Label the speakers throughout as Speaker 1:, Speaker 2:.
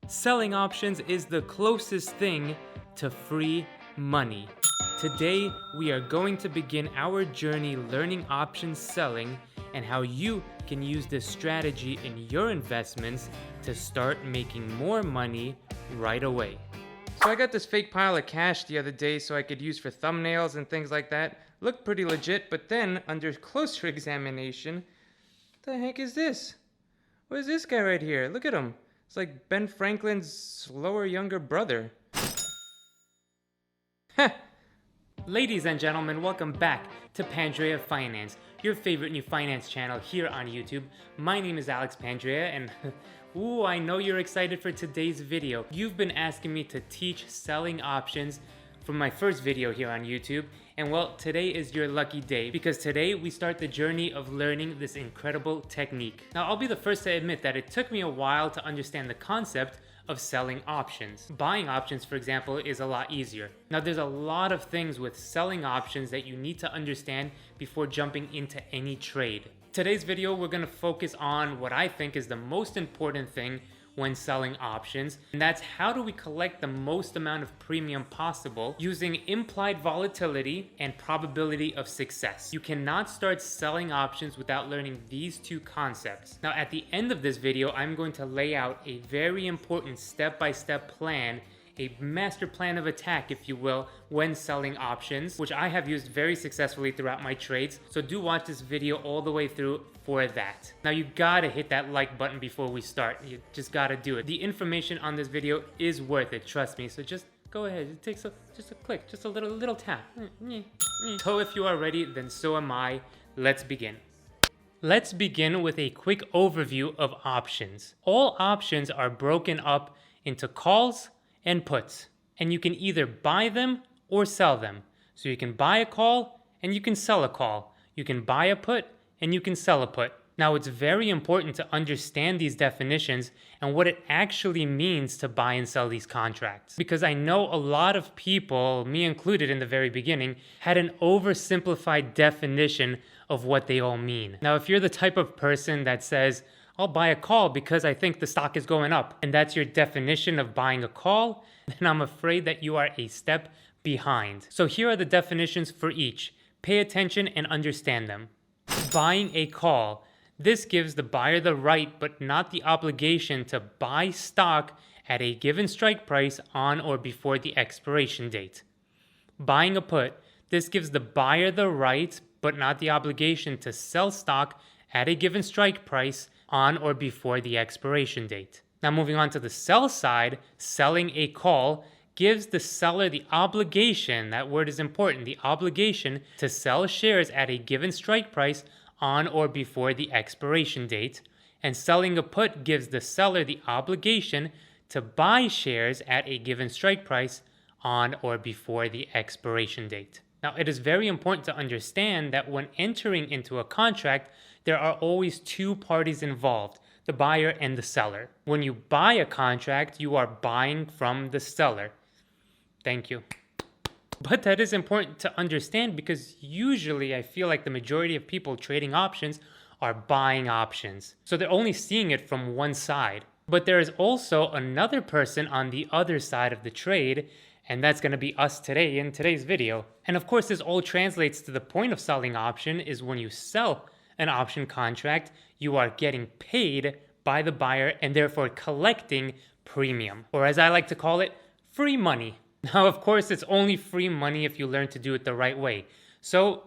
Speaker 1: Selling options is the closest thing to free money. Today, we are going to begin our journey learning options selling and how you can use this strategy in your investments to start making more money right away. So I got this fake pile of cash the other day so I could use for thumbnails and things like that. Looked pretty legit, but then under closer examination, what the heck is this? What is this guy right here? Look at him. It's like Ben Franklin's slower younger brother. Heh! Ladies and gentlemen, welcome back to Pandrea Finance, your favorite new finance channel here on YouTube. My name is Alex Pandrea, and ooh, I know you're excited for today's video. You've been asking me to teach selling options from my first video here on YouTube, and well, today is your lucky day because today we start the journey of learning this incredible technique. Now, I'll be the first to admit that it took me a while to understand the concept of selling options. Buying options, for example, is a lot easier. Now, there's a lot of things with selling options that you need to understand before jumping into any trade. Today's video, we're gonna focus on what I think is the most important thing when selling options, and that's how do we collect the most amount of premium possible using implied volatility and probability of success. You cannot start selling options without learning these two concepts. Now, at the end of this video, I'm going to lay out a very important step-by-step plan, a master plan of attack, if you will, when selling options, which I have used very successfully throughout my trades. So do watch this video all the way through for that. Now, you gotta hit that like button before we start. You just gotta do it. The information on this video is worth it, trust me. So just go ahead. It takes just a click, just a little tap. So if you are ready, then so am I. Let's begin. Let's begin with a quick overview of options. All options are broken up into calls and puts, and you can either buy them or sell them. So you can buy a call and you can sell a call. You can buy a put and you can sell a put. Now, it's very important to understand these definitions and what it actually means to buy and sell these contracts. Because I know a lot of people, me included in the very beginning, had an oversimplified definition of what they all mean. Now, if you're the type of person that says, I'll buy a call because I think the stock is going up, and that's your definition of buying a call, then I'm afraid that you are a step behind. So here are the definitions for each. Pay attention and understand them. Buying a call. This gives the buyer the right but not the obligation to buy stock at a given strike price on or before the expiration date. Buying a put. This gives the buyer the right but not the obligation to sell stock at a given strike price on or before the expiration date. Now, moving on to the sell side, selling a call gives the seller the obligation, that word is important, the obligation to sell shares at a given strike price on or before the expiration date. And selling a put gives the seller the obligation to buy shares at a given strike price on or before the expiration date. Now, it is very important to understand that when entering into a contract, there are always two parties involved, the buyer and the seller. When you buy a contract, you are buying from the seller. Thank you. But that is important to understand because usually I feel like the majority of people trading options are buying options. So they're only seeing it from one side. But there is also another person on the other side of the trade, and that's going to be us today in today's video. And of course, this all translates to the point of selling option is when you sell an option contract, you are getting paid by the buyer and therefore collecting premium, or as I like to call it, free money. Now, of course, it's only free money if you learn to do it the right way. So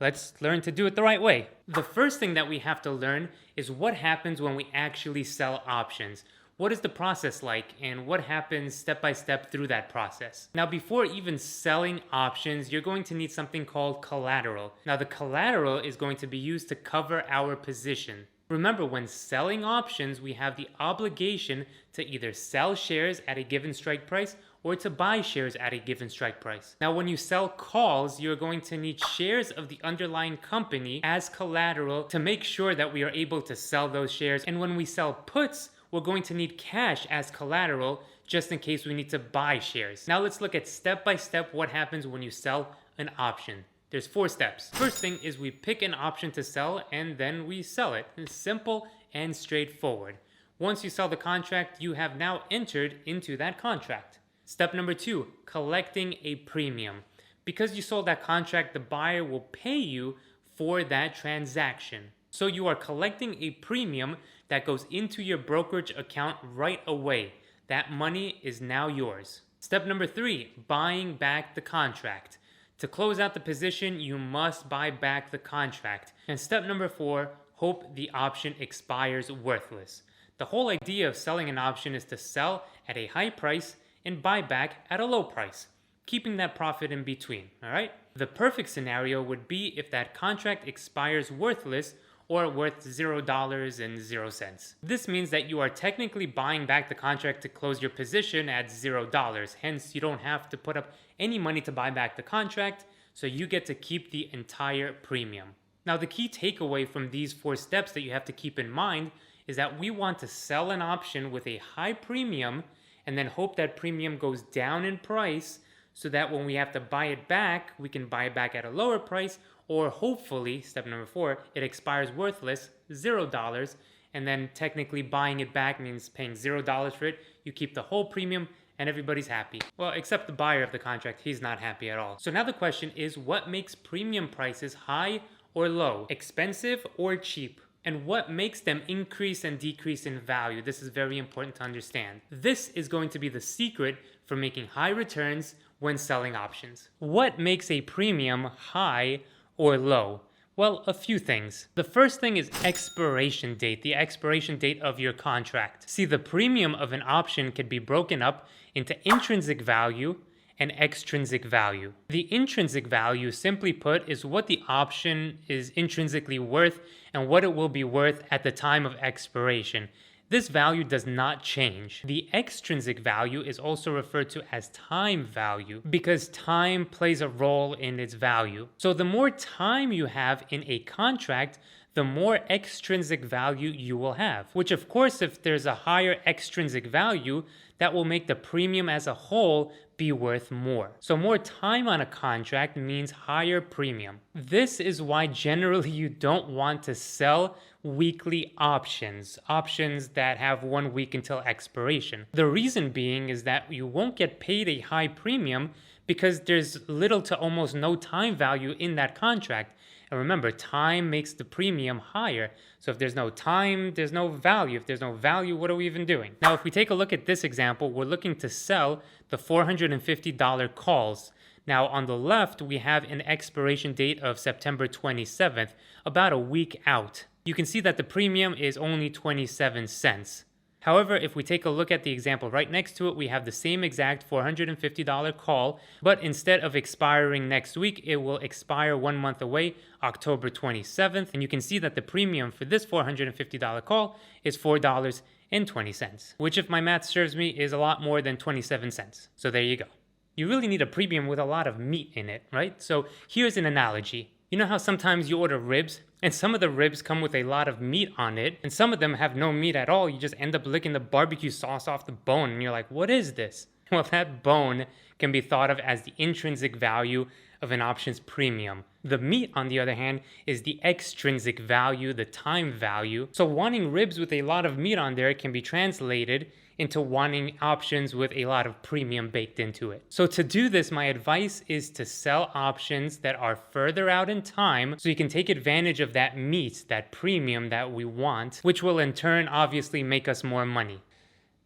Speaker 1: let's learn to do it the right way. The first thing that we have to learn is what happens when we actually sell options. What is the process like and what happens step by step through that process? Now, before even selling options, you're going to need something called collateral. Now, the collateral is going to be used to cover our position. Remember, when selling options, we have the obligation to either sell shares at a given strike price or to buy shares at a given strike price. Now, when you sell calls, you're going to need shares of the underlying company as collateral to make sure that we are able to sell those shares. And when we sell puts, we're going to need cash as collateral just in case we need to buy shares. Now let's look at step by step what happens when you sell an option. There's 4 steps. First thing is we pick an option to sell and then we sell it. It's simple and straightforward. Once you sell the contract, you have now entered into that contract. Step number 2, collecting a premium. Because you sold that contract, the buyer will pay you for that transaction. So you are collecting a premium that goes into your brokerage account right away. That money is now yours. Step number 3, buying back the contract. To close out the position, you must buy back the contract. And step number 4, hope the option expires worthless. The whole idea of selling an option is to sell at a high price and buy back at a low price, keeping that profit in between, all right? The perfect scenario would be if that contract expires worthless or worth $0.00. This means that you are technically buying back the contract to close your position at $0. Hence, you don't have to put up any money to buy back the contract, so you get to keep the entire premium. Now, the key takeaway from these 4 steps that you have to keep in mind is that we want to sell an option with a high premium and then hope that premium goes down in price so that when we have to buy it back, we can buy it back at a lower price, or hopefully, step number 4, it expires worthless, $0, and then technically buying it back means paying $0 for it. You keep the whole premium and everybody's happy. Well, except the buyer of the contract, he's not happy at all. So now the question is, what makes premium prices high or low, expensive or cheap? And what makes them increase and decrease in value? This is very important to understand. This is going to be the secret for making high returns when selling options. What makes a premium high or low? Well, a few things. The first thing is expiration date, the expiration date of your contract. See, the premium of an option can be broken up into intrinsic value and extrinsic value. The intrinsic value, simply put, is what the option is intrinsically worth and what it will be worth at the time of expiration. This value does not change. The extrinsic value is also referred to as time value because time plays a role in its value. So the more time you have in a contract, the more extrinsic value you will have, which of course, if there's a higher extrinsic value, that will make the premium as a whole be worth more. So more time on a contract means higher premium. This is why generally you don't want to sell weekly options that have 1 week until expiration. The reason being is that you won't get paid a high premium because there's little to almost no time value in that contract. And remember, time makes the premium higher. So if there's no time, there's no value. If there's no value, what are we even doing? Now, if we take a look at this example, we're looking to sell the $450 calls. Now, on the left, we have an expiration date of September 27th, about a week out. You can see that the premium is only 27 cents. However, if we take a look at the example right next to it, we have the same exact $450 call, but instead of expiring next week, it will expire 1 month away, October 27th. And you can see that the premium for this $450 call is $4.20, which, if my math serves me, is a lot more than 27 cents. So there you go. You really need a premium with a lot of meat in it, right? So here's an analogy. You know how sometimes you order ribs and some of the ribs come with a lot of meat on it and some of them have no meat at all? You just end up licking the barbecue sauce off the bone and you're like, what is this? Well, that bone can be thought of as the intrinsic value of an option's premium. The meat, on the other hand, is the extrinsic value, the time value. So wanting ribs with a lot of meat on there can be translated into wanting options with a lot of premium baked into it. So to do this, my advice is to sell options that are further out in time so you can take advantage of that meat, that premium that we want, which will in turn obviously make us more money.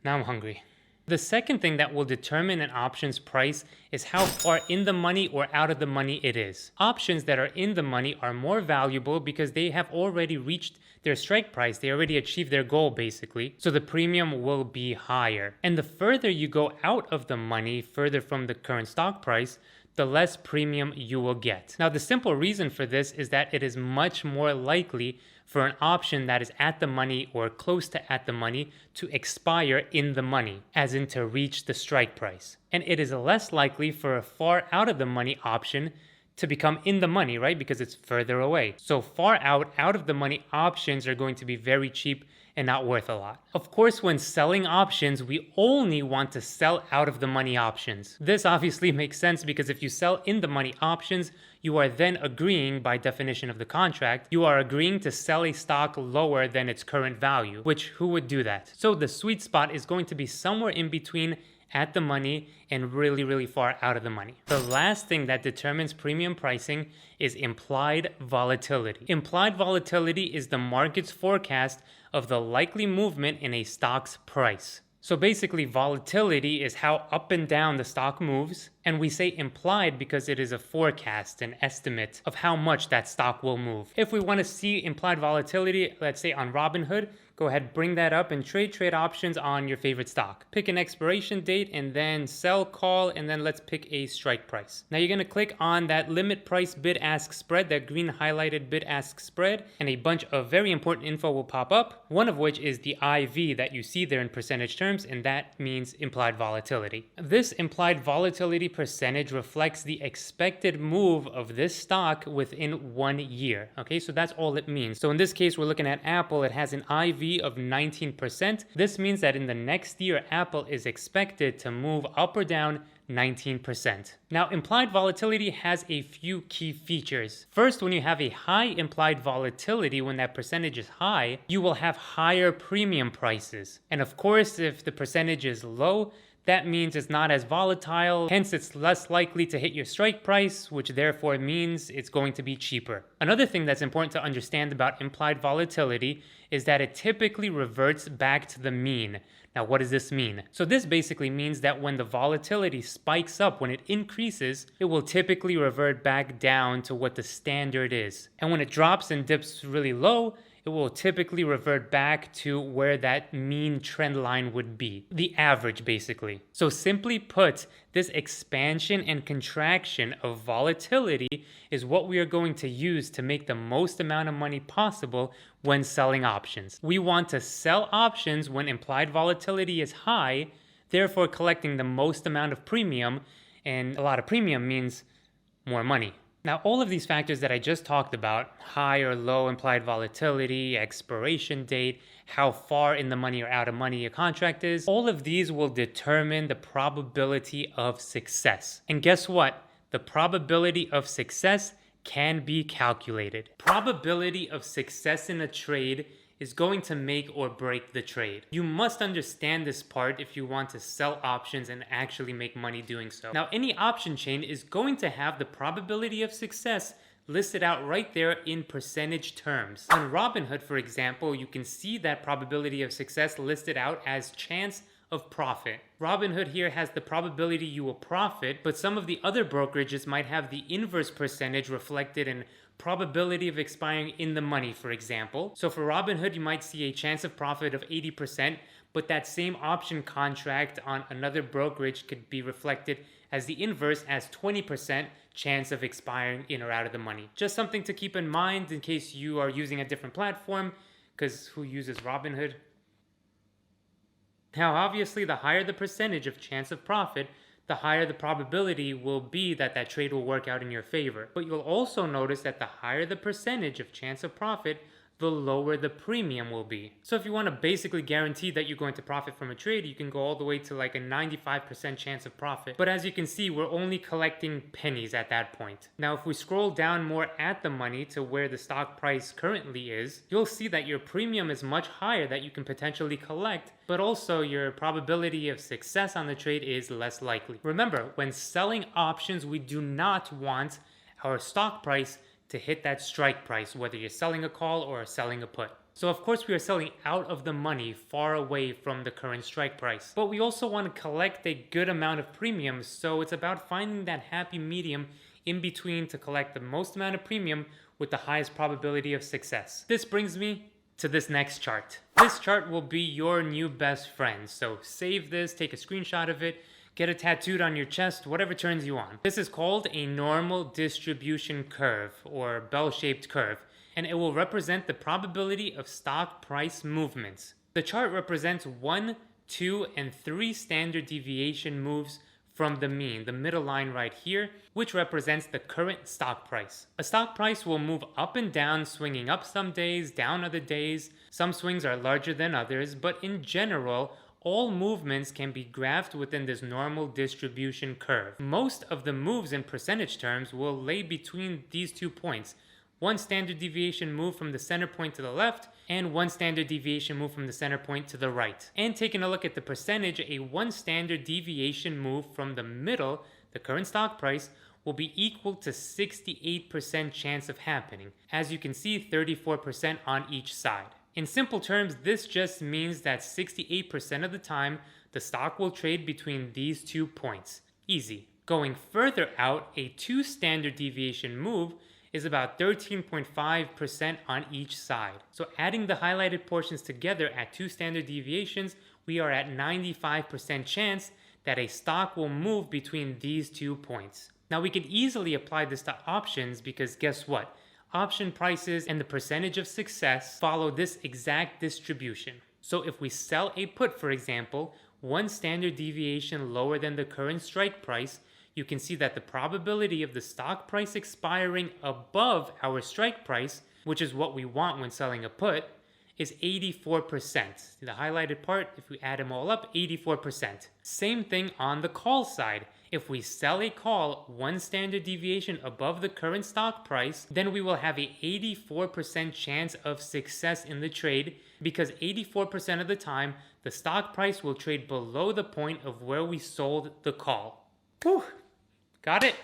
Speaker 1: Now I'm hungry. The second thing that will determine an option's price is how far in the money or out of the money it is. Options that are in the money are more valuable because they have already reached their strike price. They already achieved their goal, basically. So the premium will be higher. And the further you go out of the money, further from the current stock price, the less premium you will get. Now, the simple reason for this is that it is much more likely for an option that is at the money or close to at the money to expire in the money, as in to reach the strike price. And it is less likely for a far out of the money option to become in the money, right? Because it's further away. So far out of the money options are going to be very cheap and not worth a lot. Of course, when selling options, we only want to sell out of the money options. This obviously makes sense because if you sell in the money options, you are then agreeing, by definition of the contract, you are agreeing to sell a stock lower than its current value, which who would do that? So the sweet spot is going to be somewhere in between at the money and really, really far out of the money. The last thing that determines premium pricing is implied volatility. Implied volatility is the market's forecast of the likely movement in a stock's price. So basically, volatility is how up and down the stock moves, and we say implied because it is a forecast, an estimate of how much that stock will move. If we want to see implied volatility, let's say on Robinhood, go ahead, bring that up and trade options on your favorite stock. Pick an expiration date and then sell, call, and then let's pick a strike price. Now you're going to click on that limit price bid-ask spread, that green highlighted bid-ask spread, and a bunch of very important info will pop up, one of which is the IV that you see there in percentage terms, and that means implied volatility. This implied volatility percentage reflects the expected move of this stock within 1 year. Okay, so that's all it means. So in this case, we're looking at Apple. It has an IV of 19%. This means that in the next year, Apple is expected to move up or down 19%. Now, implied volatility has a few key features. First, when you have a high implied volatility, when that percentage is high, you will have higher premium prices. And of course, if the percentage is low, that means it's not as volatile, hence it's less likely to hit your strike price, which therefore means it's going to be cheaper. Another thing that's important to understand about implied volatility is that it typically reverts back to the mean. Now, what does this mean? So this basically means that when the volatility spikes up, when it increases, it will typically revert back down to what the standard is. And when it drops and dips really low, it will typically revert back to where that mean trend line would be, the average basically. So simply put, this expansion and contraction of volatility is what we are going to use to make the most amount of money possible when selling options. We want to sell options when implied volatility is high, therefore collecting the most amount of premium, and a lot of premium means more money. Now, all of these factors that I just talked about, high or low implied volatility, expiration date, how far in the money or out of money your contract is, all of these will determine the probability of success. And guess what? The probability of success can be calculated. Probability of success in a trade is going to make or break the trade. You must understand this part if you want to sell options and actually make money doing so. Now, any option chain is going to have the probability of success listed out right there in percentage terms. On Robinhood, for example, you can see that probability of success listed out as chance of profit. Robinhood here has the probability you will profit, but some of the other brokerages might have the inverse percentage reflected in probability of expiring in the money, for example. So for Robinhood, you might see a chance of profit of 80%, but that same option contract on another brokerage could be reflected as the inverse as 20% chance of expiring in or out of the money. Just something to keep in mind in case you are using a different platform, because who uses Robinhood? Now, obviously, the higher the percentage of chance of profit, the higher the probability will be that that trade will work out in your favor. But you'll also notice that the higher the percentage of chance of profit, the lower the premium will be. So if you want to basically guarantee that you're going to profit from a trade, you can go all the way to like a 95% chance of profit. But as you can see, we're only collecting pennies at that point. Now, if we scroll down more at the money to where the stock price currently is, you'll see that your premium is much higher that you can potentially collect, but also your probability of success on the trade is less likely. Remember, when selling options, we do not want our stock price to hit that strike price, whether you're selling a call or selling a put. So of course we are selling out of the money, far away from the current strike price. But we also want to collect a good amount of premium, so it's about finding that happy medium in between to collect the most amount of premium with the highest probability of success. This brings me to this next chart. This chart will be your new best friend, so save this, take a screenshot of it, get it tattooed on your chest, whatever turns you on. This is called a normal distribution curve, or bell-shaped curve, and it will represent the probability of stock price movements. The chart represents 1, 2, and 3 standard deviation moves from the mean, the middle line right here, which represents the current stock price. A stock price will move up and down, swinging up some days, down other days. Some swings are larger than others, but in general, all movements can be graphed within this normal distribution curve. Most of the moves in percentage terms will lay between these 2 points. One standard deviation move from the center point to the left, and one standard deviation move from the center point to the right. And taking a look at the percentage, a one standard deviation move from the middle, the current stock price, will be equal to 68% chance of happening. As you can see, 34% on each side. In simple terms, this just means that 68% of the time, the stock will trade between these 2 points. Easy. Going further out, a 2 standard deviation move is about 13.5% on each side. So adding the highlighted portions together at 2 standard deviations, we are at 95% chance that a stock will move between these 2 points. Now we could easily apply this to options because guess what? Option prices and the percentage of success follow this exact distribution. So if we sell a put, for example, 1 standard deviation lower than the current strike price, you can see that the probability of the stock price expiring above our strike price, which is what we want when selling a put, is 84%. The highlighted part, if we add them all up, 84%. Same thing on the call side. If we sell a call 1 standard deviation above the current stock price, then we will have a 84% chance of success in the trade because 84% of the time, the stock price will trade below the point of where we sold the call. Whew. Got it?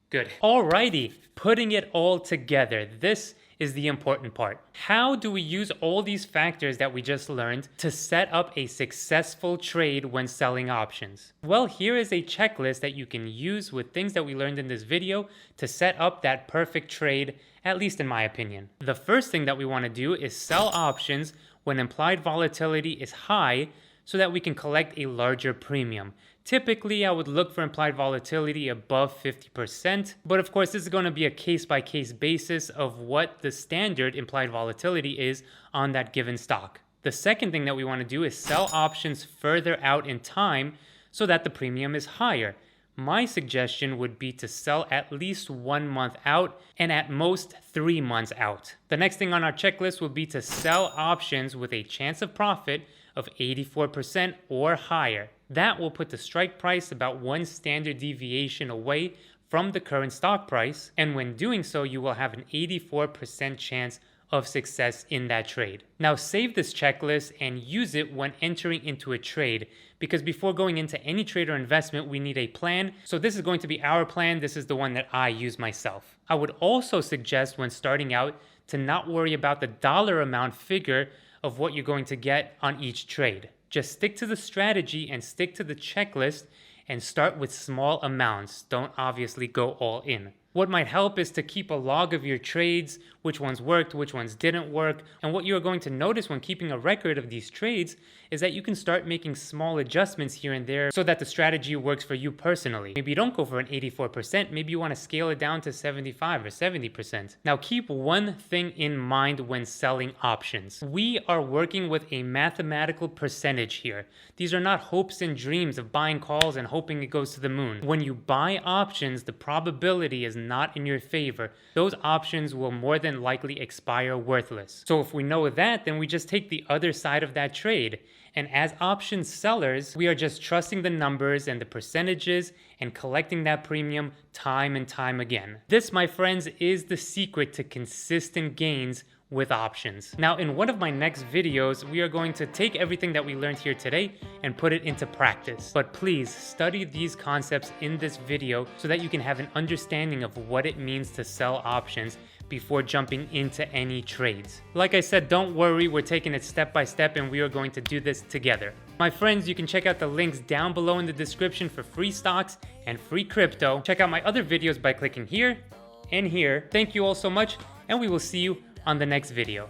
Speaker 1: Good. Alrighty, putting it all together. This is the important part. How do we use all these factors that we just learned to set up a successful trade when selling options? Well, here is a checklist that you can use with things that we learned in this video to set up that perfect trade, at least in my opinion. The first thing that we want to do is sell options when implied volatility is high so that we can collect a larger premium. Typically, I would look for implied volatility above 50%, but of course, this is going to be a case-by-case basis of what the standard implied volatility is on that given stock. The second thing that we want to do is sell options further out in time so that the premium is higher. My suggestion would be to sell at least 1 month out and at most 3 months out. The next thing on our checklist would be to sell options with a chance of profit of 84% or higher. That will put the strike price about 1 standard deviation away from the current stock price, and when doing so, you will have an 84% chance of success in that trade. Now save this checklist and use it when entering into a trade, because before going into any trade or investment, we need a plan. So this is going to be our plan. This is the one that I use myself. I would also suggest when starting out to not worry about the dollar amount figure of what you're going to get on each trade. Just stick to the strategy and stick to the checklist and start with small amounts. Don't obviously go all in. What might help is to keep a log of your trades, which ones worked, which ones didn't work. And what you're going to notice when keeping a record of these trades is that you can start making small adjustments here and there so that the strategy works for you personally. Maybe you don't go for an 84%, maybe you want to scale it down to 75 or 70%. Now keep one thing in mind when selling options. We are working with a mathematical percentage here. These are not hopes and dreams of buying calls and hoping it goes to the moon. When you buy options, the probability is not in your favor. Those options will more than likely expire worthless. So if we know that, then we just take the other side of that trade. And as option sellers, we are just trusting the numbers and the percentages and collecting that premium time and time again. This, my friends, is the secret to consistent gains with options. Now, in one of my next videos, we are going to take everything that we learned here today and put it into practice. But please study these concepts in this video so that you can have an understanding of what it means to sell options before jumping into any trades. Like I said, don't worry, we're taking it step by step and we are going to do this together. My friends, you can check out the links down below in the description for free stocks and free crypto. Check out my other videos by clicking here and here. Thank you all so much, and we will see you on the next video.